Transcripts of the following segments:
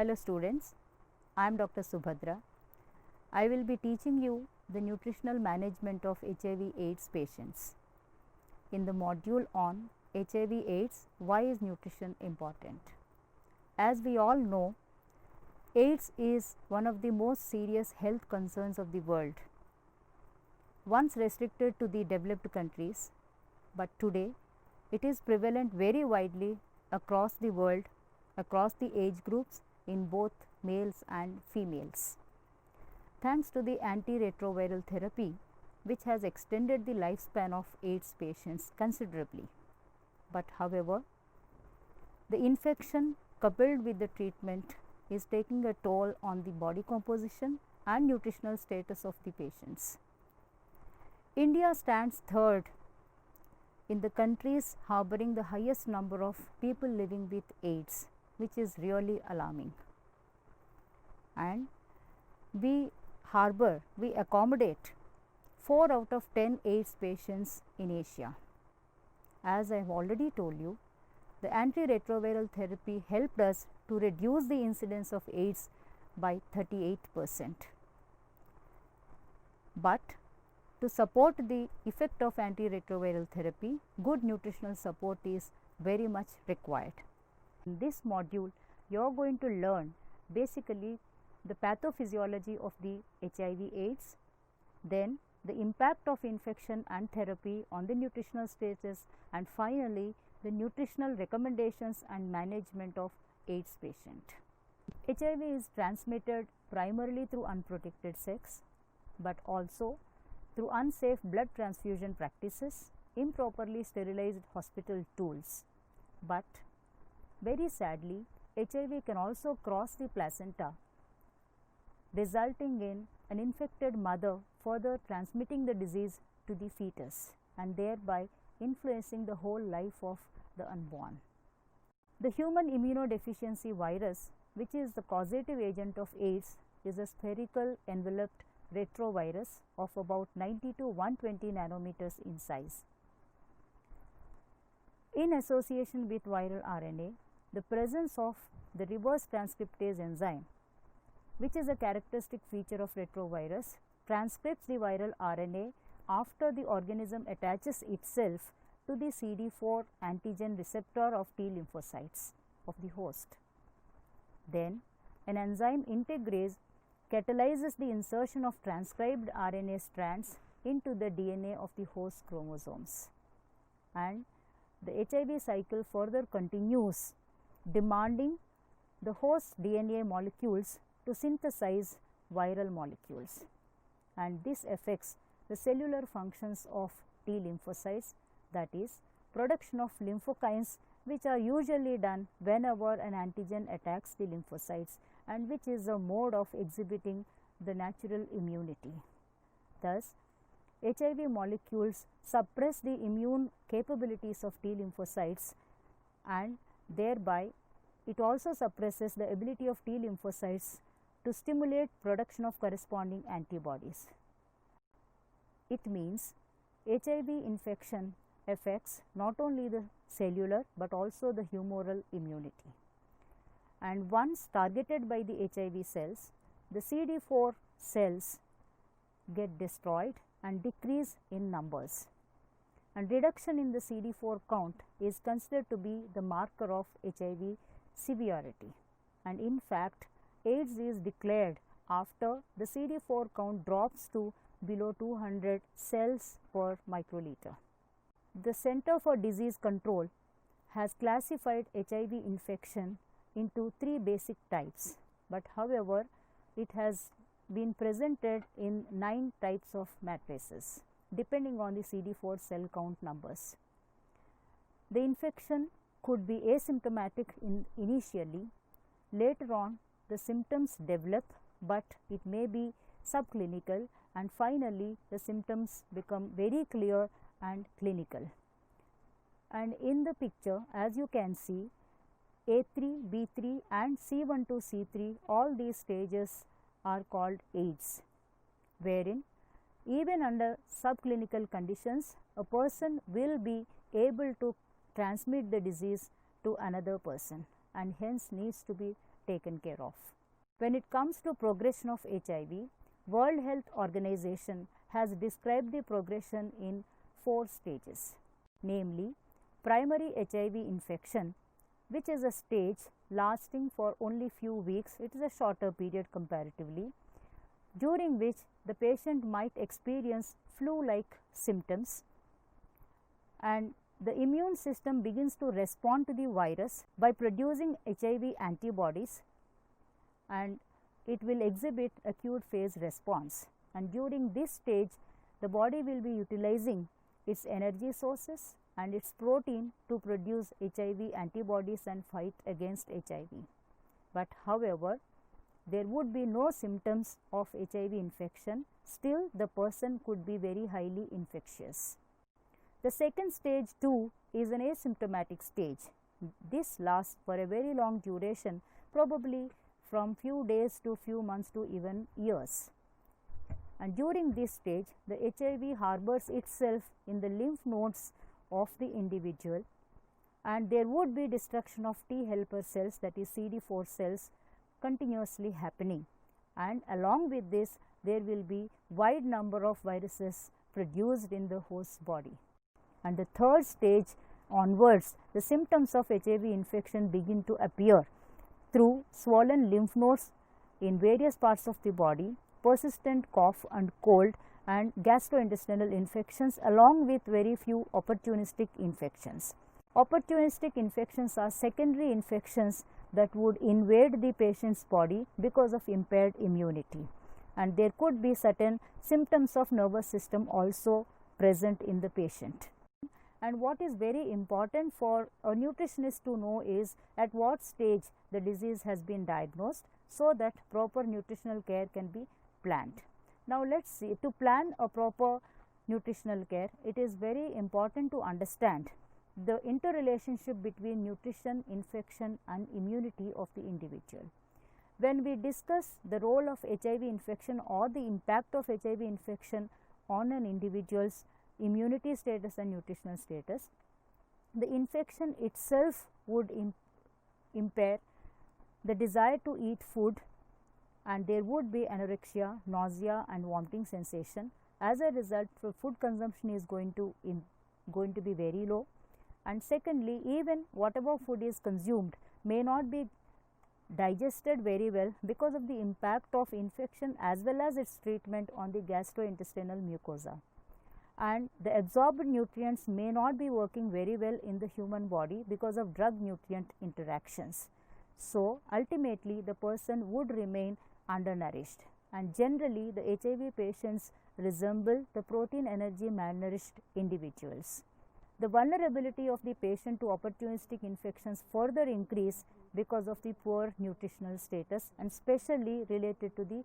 Hello students, I am Dr. Subhadra. I will be teaching you the nutritional management of HIV/AIDS patients. In the module on HIV/AIDS, why is nutrition important? As we all know, AIDS is one of the most serious health concerns of the world. Once restricted to the developed countries, but today it is prevalent very widely across the world, across the age groups in both males and females. Thanks to the antiretroviral therapy, which has extended the lifespan of AIDS patients considerably. But however, the infection coupled with the treatment is taking a toll on the body composition and nutritional status of the patients. India stands third in the countries harboring the highest number of people living with AIDS, which is really alarming. And we accommodate 4 out of 10 AIDS patients in Asia. As I have already told you, the antiretroviral therapy helped us to reduce the incidence of AIDS by 38%. But to support the effect of antiretroviral therapy, good nutritional support is very much required. In this module, you are going to learn basically the pathophysiology of the HIV/AIDS, then the impact of infection and therapy on the nutritional status, and finally the nutritional recommendations and management of AIDS patient. HIV is transmitted primarily through unprotected sex, but also through unsafe blood transfusion practices, improperly sterilized hospital tools. But very sadly, HIV can also cross the placenta, resulting in an infected mother further transmitting the disease to the fetus and thereby influencing the whole life of the unborn. The human immunodeficiency virus, which is the causative agent of AIDS, is a spherical enveloped retrovirus of about 90 to 120 nanometers in size. In association with viral RNA, the presence of the reverse transcriptase enzyme, which is a characteristic feature of retrovirus, transcripts the viral RNA after the organism attaches itself to the CD4 antigen receptor of T lymphocytes of the host. Then an enzyme integrase catalyzes the insertion of transcribed RNA strands into the DNA of the host chromosomes, and the HIV cycle further continues, demanding the host DNA molecules to synthesize viral molecules, and this affects the cellular functions of T lymphocytes, that is production of lymphokines, which are usually done whenever an antigen attacks the lymphocytes, and which is a mode of exhibiting the natural immunity. Thus, HIV molecules suppress the immune capabilities of T lymphocytes, and thereby it also suppresses the ability of T lymphocytes to stimulate production of corresponding antibodies. It means HIV infection affects not only the cellular but also the humoral immunity. And once targeted by the HIV cells, the CD4 cells get destroyed and decrease in numbers. And reduction in the CD4 count is considered to be the marker of HIV severity. And in fact, AIDS is declared after the CD4 count drops to below 200 cells per microliter. The Center for Disease Control has classified HIV infection into 3 basic types, but however, it has been presented in 9 types of matrices depending on the CD4 cell count numbers. The infection could be asymptomatic initially. Later on, the symptoms develop, but it may be subclinical, and finally the symptoms become very clear and clinical. And in the picture, as you can see, A3, B3 and C1 to C3, all these stages are called AIDS, wherein even under subclinical conditions, a person will be able to transmit the disease to another person, and hence needs to be taken care of. When it comes to progression of HIV, World Health Organization has described the progression in 4 stages, namely primary HIV infection, which is a stage lasting for only few weeks. It is a shorter period comparatively, during which the patient might experience flu-like symptoms, and the immune system begins to respond to the virus by producing HIV antibodies, and it will exhibit acute phase response. And during this stage, the body will be utilizing its energy sources and its protein to produce HIV antibodies and fight against HIV. But however, there would be no symptoms of HIV infection, still the person could be very highly infectious. The second stage 2 is an asymptomatic stage. This lasts for a very long duration, probably from few days to few months to even years. And during this stage, the HIV harbors itself in the lymph nodes of the individual, and there would be destruction of T helper cells, that is CD4 cells, continuously happening, and along with this there will be wide number of viruses produced in the host body. And the third stage onwards, the symptoms of HIV infection begin to appear through swollen lymph nodes in various parts of the body, persistent cough and cold, and gastrointestinal infections, along with very few opportunistic infections. Opportunistic infections are secondary infections that would invade the patient's body because of impaired immunity, and there could be certain symptoms of nervous system also present in the patient. And what is very important for a nutritionist to know is at what stage the disease has been diagnosed, so that proper nutritional care can be planned. Now, let us see, to plan a proper nutritional care, it is very important to understand the interrelationship between nutrition, infection and immunity of the individual. When we discuss the role of HIV infection or the impact of HIV infection on an individual's immunity status and nutritional status, the infection itself would impair the desire to eat food, and there would be anorexia, nausea and vomiting sensation. As a result, food consumption is going to be very low, and secondly, even whatever food is consumed may not be digested very well because of the impact of infection as well as its treatment on the gastrointestinal mucosa, and the absorbed nutrients may not be working very well in the human body because of drug nutrient interactions. So, ultimately the person would remain undernourished, and generally the HIV patients resemble the protein energy malnourished individuals. The vulnerability of the patient to opportunistic infections further increase because of the poor nutritional status, and especially related to the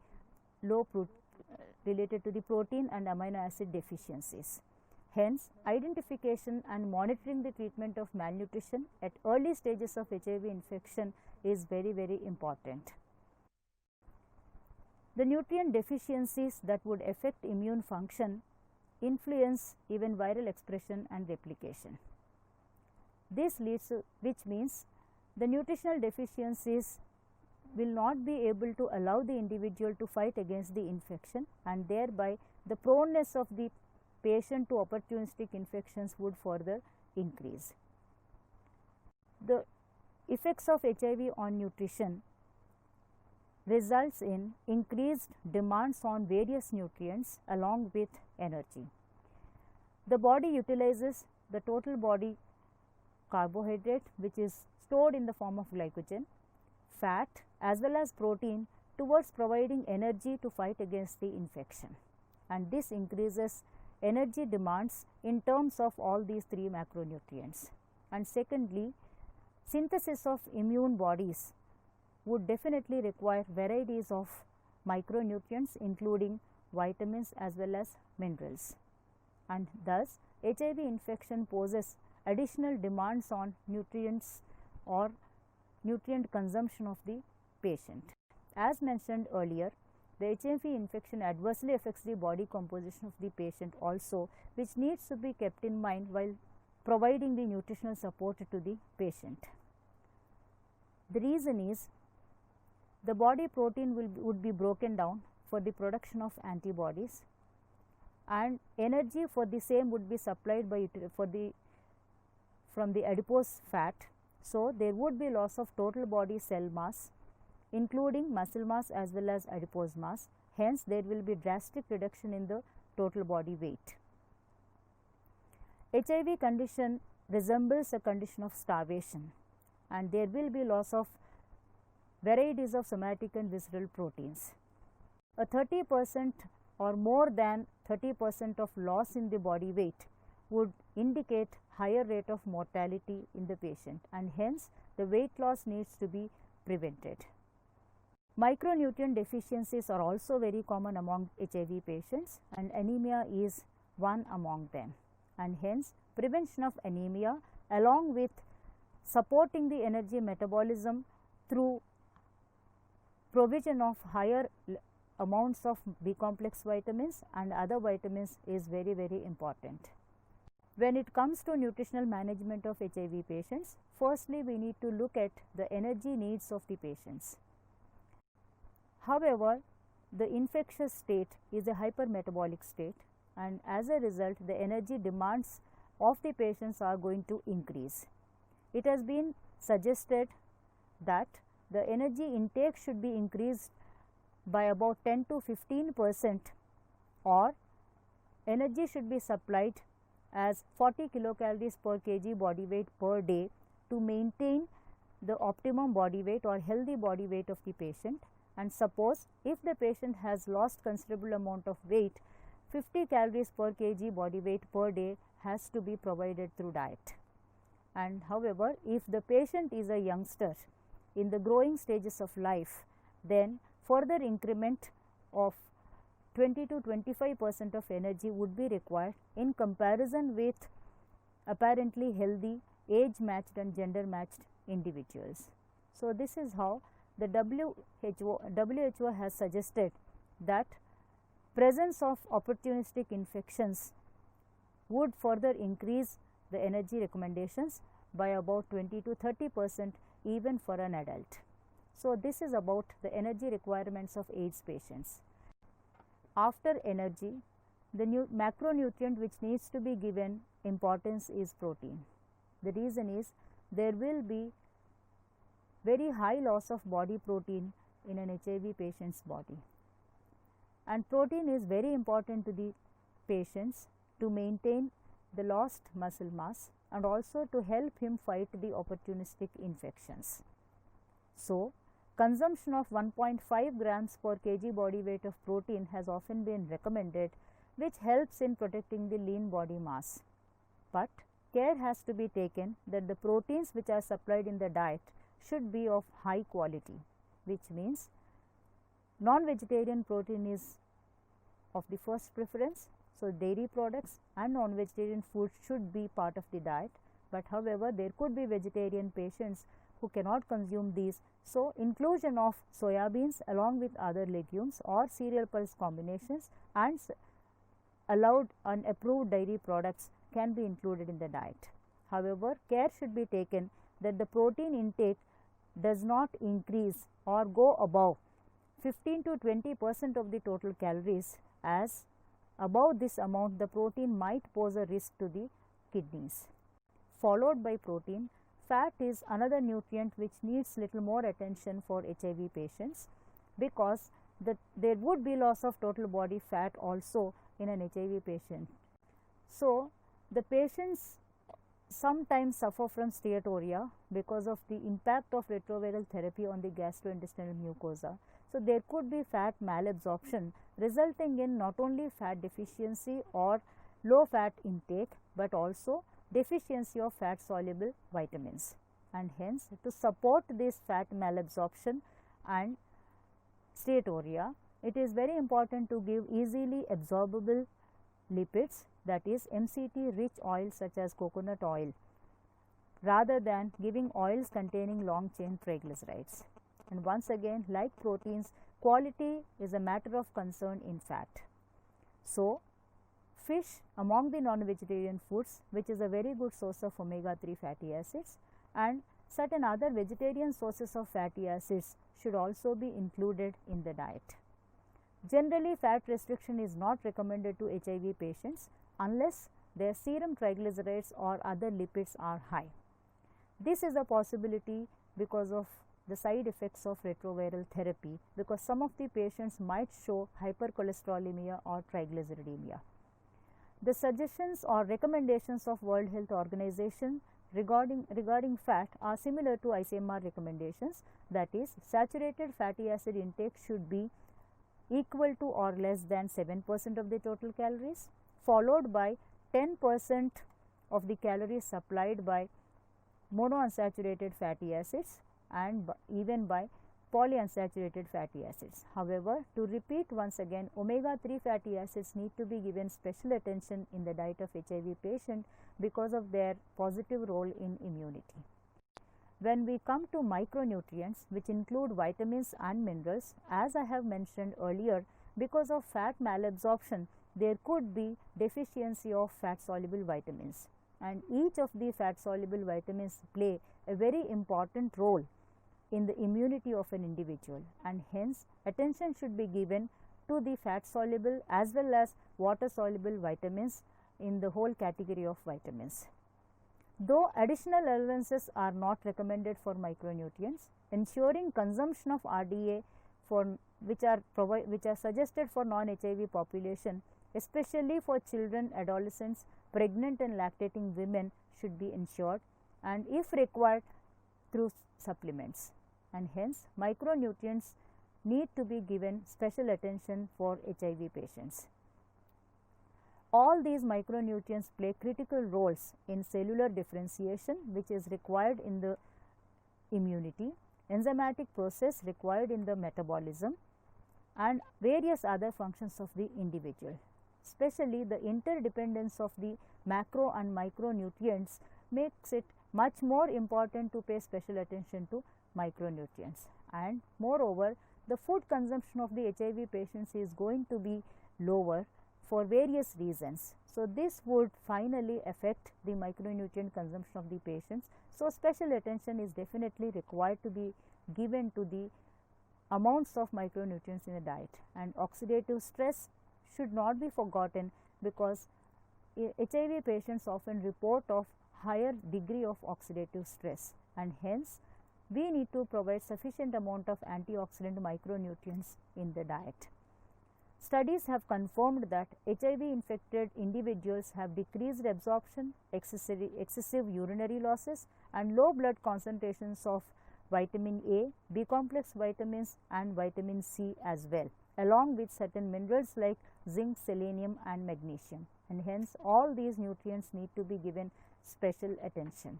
protein and amino acid deficiencies. Hence, identification and monitoring the treatment of malnutrition at early stages of HIV infection is very, very important. The nutrient deficiencies that would affect immune function influence even viral expression and replication. This leads to, which means the nutritional deficiencies will not be able to allow the individual to fight against the infection, and thereby the proneness of the patient to opportunistic infections would further increase. The effects of HIV on nutrition results in increased demands on various nutrients along with energy. The body utilizes the total body carbohydrate, which is stored in the form of glycogen, fat as well as protein towards providing energy to fight against the infection, and this increases energy demands in terms of all these 3 macronutrients. And secondly, synthesis of immune bodies would definitely require varieties of micronutrients including vitamins as well as minerals, and thus HIV infection poses additional demands on nutrients or nutrient consumption of the patient. As mentioned earlier, the HIV infection adversely affects the body composition of the patient also, which needs to be kept in mind while providing the nutritional support to the patient. The reason is the body protein would be broken down for the production of antibodies, and energy for the same would be supplied by from the adipose fat. So, there would be loss of total body cell mass, including muscle mass as well as adipose mass. Hence, there will be drastic reduction in the total body weight. HIV condition resembles a condition of starvation, and there will be loss of varieties of somatic and visceral proteins. A 30% or more than 30% of loss in the body weight would indicate higher rate of mortality in the patient, and hence the weight loss needs to be prevented. Micronutrient deficiencies are also very common among HIV patients, and anemia is one among them, and hence prevention of anemia along with supporting the energy metabolism through provision of higher amounts of B complex vitamins and other vitamins is very, very important. When it comes to nutritional management of HIV patients, firstly we need to look at the energy needs of the patients. However, the infectious state is a hypermetabolic state, and as a result the energy demands of the patients are going to increase. It has been suggested that the energy intake should be increased by about 10 to 15%, or energy should be supplied as 40 kilocalories per kg body weight per day to maintain the optimum body weight or healthy body weight of the patient. And suppose if the patient has lost considerable amount of weight, 50 calories per kg body weight per day has to be provided through diet. And however, if the patient is a youngster in the growing stages of life, then further increment of 20 to 25% of energy would be required in comparison with apparently healthy age matched and gender matched individuals. So, this is how the WHO has suggested that presence of opportunistic infections would further increase the energy recommendations by about 20 to 30% even for an adult. So, this is about the energy requirements of AIDS patients. After energy, the macronutrient which needs to be given importance is protein. The reason is there will be very high loss of body protein in an HIV patient's body, and protein is very important to the patients to maintain the lost muscle mass and also to help him fight the opportunistic infections. So, consumption of 1.5 grams per kg body weight of protein has often been recommended, which helps in protecting the lean body mass. But care has to be taken that the proteins which are supplied in the diet should be of high quality, which means non-vegetarian protein is of the first preference. So, dairy products and non-vegetarian food should be part of the diet, but however, there could be vegetarian patients who cannot consume these. So, inclusion of soybeans along with other legumes or cereal pulse combinations and allowed and approved dairy products can be included in the diet. However, care should be taken that the protein intake does not increase or go above 15 to 20% of the total calories, as above this amount the protein might pose a risk to the kidneys. Followed by protein, fat is another nutrient which needs little more attention for HIV patients, because there would be loss of total body fat also in an HIV patient. So, the patients sometimes suffer from steatorrhea because of the impact of retroviral therapy on the gastrointestinal mucosa. So, there could be fat malabsorption resulting in not only fat deficiency or low fat intake, but also deficiency of fat soluble vitamins, and hence to support this fat malabsorption and steatorrhea, it is very important to give easily absorbable lipids, that is MCT rich oils such as coconut oil, rather than giving oils containing long chain triglycerides. And once again, like proteins, quality is a matter of concern in fat. So, fish among the non-vegetarian foods, which is a very good source of omega 3 fatty acids, and certain other vegetarian sources of fatty acids should also be included in the diet. Generally, fat restriction is not recommended to HIV patients unless their serum triglycerides or other lipids are high. This is a possibility because of the side effects of retroviral therapy, because some of the patients might show hypercholesterolemia or triglyceridemia. The suggestions or recommendations of World Health Organization regarding fat are similar to ICMR recommendations, that is, saturated fatty acid intake should be equal to or less than 7% of the total calories, followed by 10% of the calories supplied by monounsaturated fatty acids and even by polyunsaturated fatty acids. However, to repeat once again, omega-3 fatty acids need to be given special attention in the diet of HIV patient because of their positive role in immunity. When we come to micronutrients, which include vitamins and minerals, as I have mentioned earlier, because of fat malabsorption, there could be deficiency of fat soluble vitamins, and each of the fat soluble vitamins play a very important role in the immunity of an individual, and hence attention should be given to the fat soluble as well as water soluble vitamins in the whole category of vitamins. Though additional allowances are not recommended for micronutrients, ensuring consumption of RDA which are suggested for non-HIV population, especially for children, adolescents, pregnant and lactating women, should be ensured, and if required through supplements, and hence micronutrients need to be given special attention for HIV patients. All these micronutrients play critical roles in cellular differentiation, which is required in the immunity, enzymatic process required in the metabolism, and various other functions of the individual. Especially the interdependence of the macro and micronutrients makes it much more important to pay special attention to micronutrients, and moreover, the food consumption of the HIV patients is going to be lower for various reasons. So, this would finally affect the micronutrient consumption of the patients. So, special attention is definitely required to be given to the amounts of micronutrients in the diet, and oxidative stress should not be forgotten, because HIV patients often report of higher degree of oxidative stress, and hence we need to provide sufficient amount of antioxidant micronutrients in the diet. Studies have confirmed that HIV infected individuals have decreased absorption, excessive urinary losses, and low blood concentrations of vitamin A, B complex vitamins and vitamin C as well, along with certain minerals like zinc, selenium and magnesium, and hence all these nutrients need to be given special attention.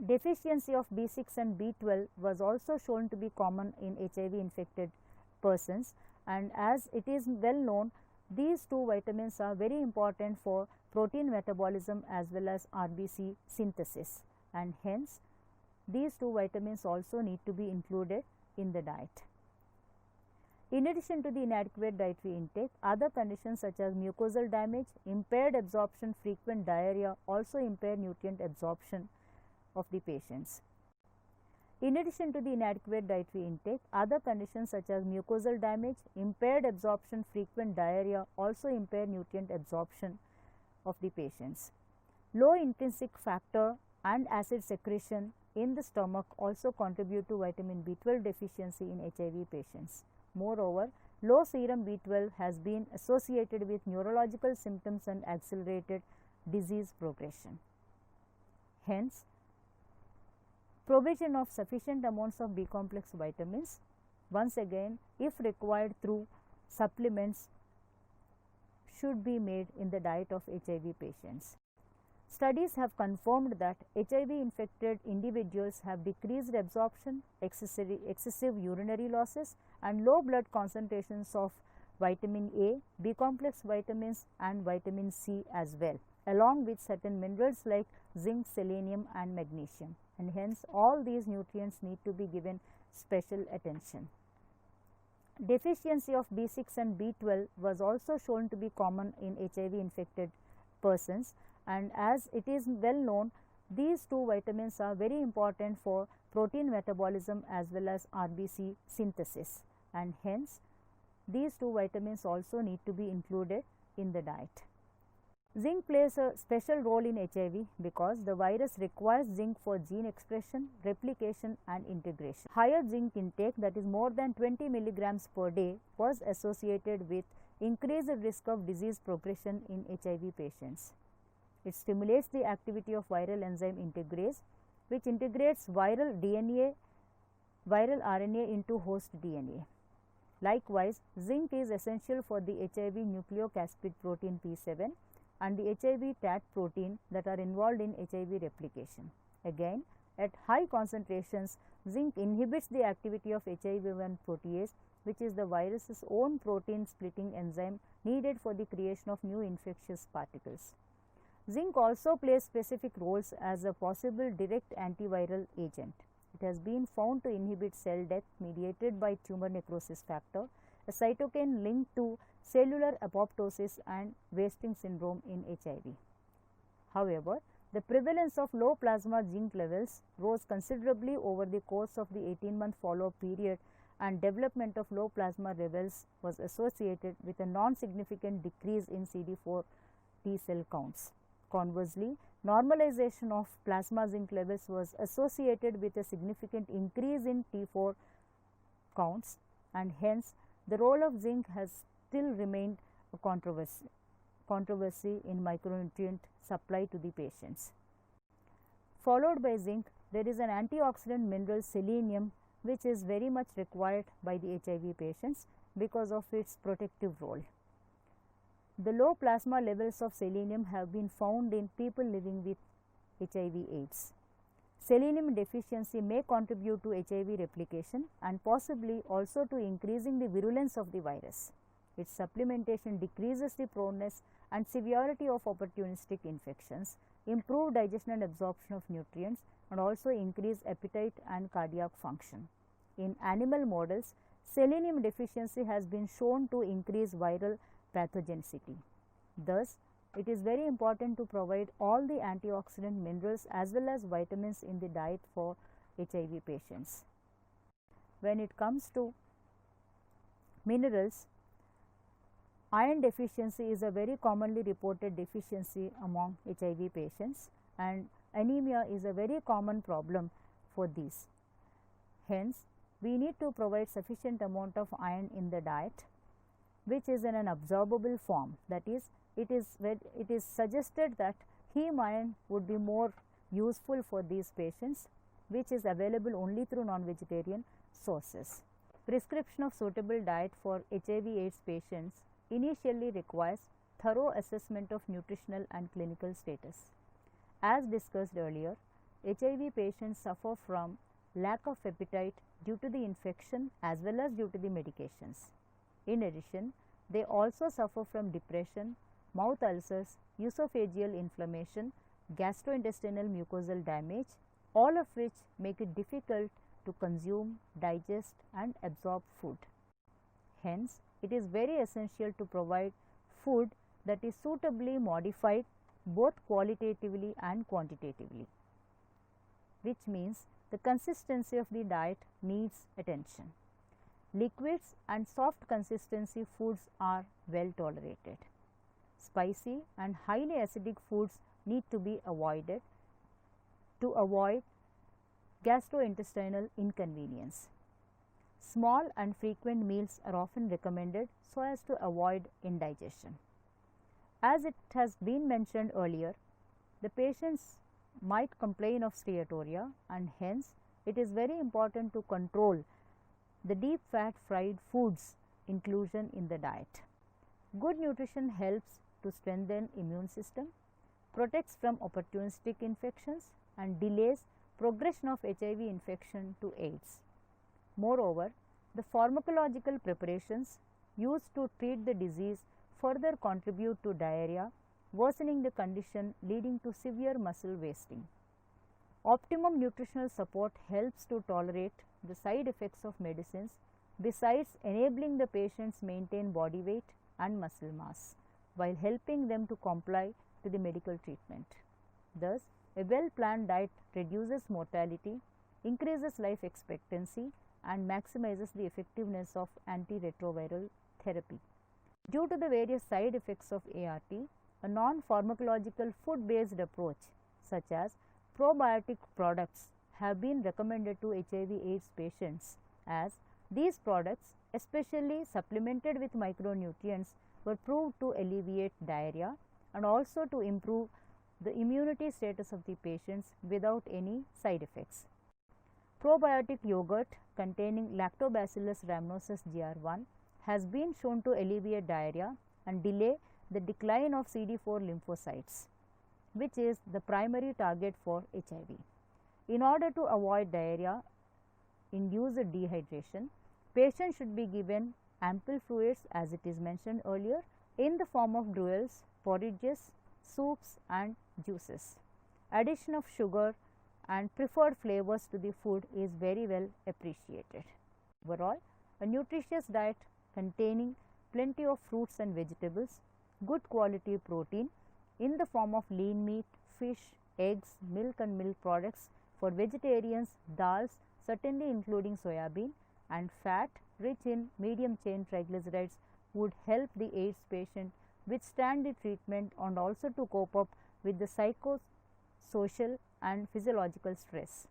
Deficiency of B6 and B12 was also shown to be common in HIV infected persons, and as it is well known, these two vitamins are very important for protein metabolism as well as RBC synthesis, and hence these two vitamins also need to be included in the diet. In addition to the inadequate dietary intake, other conditions such as mucosal damage, impaired absorption, frequent diarrhea also impair nutrient absorption of the patients. In addition to the inadequate dietary intake, other conditions such as mucosal damage, impaired absorption, frequent diarrhea also impair nutrient absorption of the patients. Low intrinsic factor and acid secretion in the stomach also contribute to vitamin B12 deficiency in HIV patients. Moreover, low serum B12 has been associated with neurological symptoms and accelerated disease progression. Hence, provision of sufficient amounts of B complex vitamins, once again if required through supplements, should be made in the diet of HIV patients. Studies have confirmed that HIV infected individuals have decreased absorption, excessive urinary losses and low blood concentrations of vitamin A, B complex vitamins and vitamin C as well, along with certain minerals like zinc, selenium and magnesium, and hence all these nutrients need to be given special attention. Deficiency of B6 and B12 was also shown to be common in HIV infected persons, and as it is well known, These two vitamins are very important for protein metabolism as well as RBC synthesis, and hence these two vitamins also need to be included in the diet. Zinc plays a special role in HIV because the virus requires zinc for gene expression, replication and integration. Higher zinc intake, that is more than 20 milligrams per day, was associated with increased risk of disease progression in HIV patients. It stimulates the activity of viral enzyme integrase, which integrates viral RNA into host DNA. Likewise, zinc is essential for the HIV nucleocapsid protein P7 and the HIV TAT protein that are involved in HIV replication. Again, at high concentrations, zinc inhibits the activity of HIV1 protease, which is the virus's own protein splitting enzyme needed for the creation of new infectious particles. Zinc also plays specific roles as a possible direct antiviral agent. It has been found to inhibit cell death mediated by tumor necrosis factor, a cytokine linked to cellular apoptosis and wasting syndrome in HIV. However, the prevalence of low plasma zinc levels rose considerably over the course of the 18-month follow-up period, and development of low plasma levels was associated with a non-significant decrease in CD4 T cell counts. Conversely, normalization of plasma zinc levels was associated with a significant increase in T4 counts, and hence the role of zinc has still remained a controversy in micronutrient supply to the patients. Followed by zinc, there is an antioxidant mineral selenium, which is very much required by the HIV patients because of its protective role. The low plasma levels of selenium have been found in people living with HIV/AIDS. Selenium deficiency may contribute to HIV replication and possibly also to increasing the virulence of the virus. Its supplementation decreases the proneness and severity of opportunistic infections, improve digestion and absorption of nutrients, and also increase appetite and cardiac function. In animal models, selenium deficiency has been shown to increase viral pathogenicity. Thus, it is very important to provide all the antioxidant minerals as well as vitamins in the diet for HIV patients. When it comes to minerals, iron deficiency is a very commonly reported deficiency among HIV patients, and anemia is a very common problem for these. Hence, we need to provide sufficient amount of iron in the diet, which is in an absorbable form. That is, it is suggested that heme iron would be more useful for these patients, which is available only through non-vegetarian sources. Prescription of suitable diet for HIV/AIDS patients initially requires thorough assessment of nutritional and clinical status. As discussed earlier, HIV patients suffer from lack of appetite due to the infection as well as due to the medications. In addition, they also suffer from depression, mouth ulcers, esophageal inflammation, gastrointestinal mucosal damage, all of which make it difficult to consume, digest and absorb food. Hence, it is very essential to provide food that is suitably modified both qualitatively and quantitatively, which means the consistency of the diet needs attention. Liquids and soft consistency foods are well tolerated. Spicy and highly acidic foods need to be avoided to avoid gastrointestinal inconvenience. Small and frequent meals are often recommended so as to avoid indigestion. As it has been mentioned earlier, the patients might complain of steatorrhea, and hence it is very important to control the deep fat fried foods inclusion in the diet. Good nutrition helps to strengthen immune system, protects from opportunistic infections and delays progression of HIV infection to AIDS. Moreover, the pharmacological preparations used to treat the disease further contribute to diarrhea, worsening the condition leading to severe muscle wasting. Optimum nutritional support helps to tolerate the side effects of medicines, besides enabling the patients maintain body weight and muscle mass, while helping them to comply to the medical treatment. Thus, A well-planned diet reduces mortality, increases life expectancy, and maximizes the effectiveness of antiretroviral therapy. Due to the various side effects of ART, a non-pharmacological food-based approach such as probiotic products have been recommended to HIV/AIDS patients, as these products, especially supplemented with micronutrients, were proved to alleviate diarrhea and also to improve the immunity status of the patients without any side effects. Probiotic yogurt containing Lactobacillus rhamnosus GR1 has been shown to alleviate diarrhea and delay the decline of CD4 lymphocytes, which is the primary target for HIV. In order to avoid diarrhea-induced dehydration, patients should be given ample fluids, as it is mentioned earlier, in the form of gruels, porridges, soups and juices. Addition of sugar and preferred flavors to the food is very well appreciated. Overall, a nutritious diet containing plenty of fruits and vegetables, good quality protein in the form of lean meat, fish, eggs, milk and milk products for vegetarians, dals, certainly including soya bean, and fat rich in medium chain triglycerides would help the AIDS patient withstand the treatment and also to cope up with the psychosocial and physiological stress.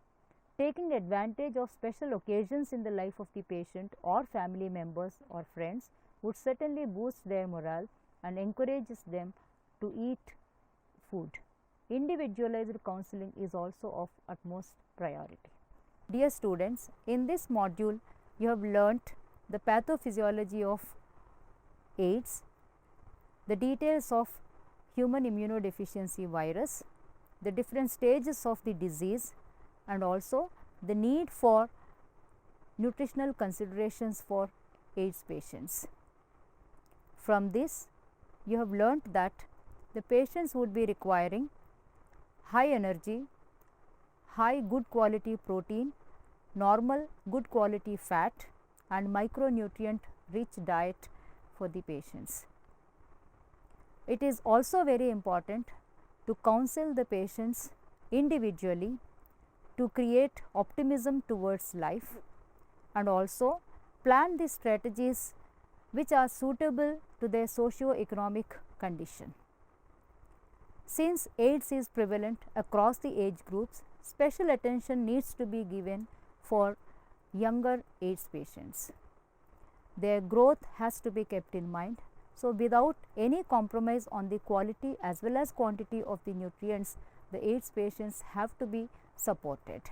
Taking advantage of special occasions in the life of the patient or family members or friends would certainly boost their morale and encourages them to eat food. Individualized counseling is also of utmost priority. Dear students, in this module you have learnt the pathophysiology of AIDS, the details of human immunodeficiency virus, the different stages of the disease, and also the need for nutritional considerations for AIDS patients. From this, you have learnt that the patients would be requiring high energy, high good quality protein, normal good quality fat and micronutrient rich diet for the patients. It is also very important to counsel the patients individually to create optimism towards life and also plan the strategies which are suitable to their socio-economic condition. Since AIDS is prevalent across the age groups, special attention needs to be given for younger AIDS patients. Their growth has to be kept in mind. So, without any compromise on the quality as well as quantity of the nutrients, the AIDS patients have to be supported.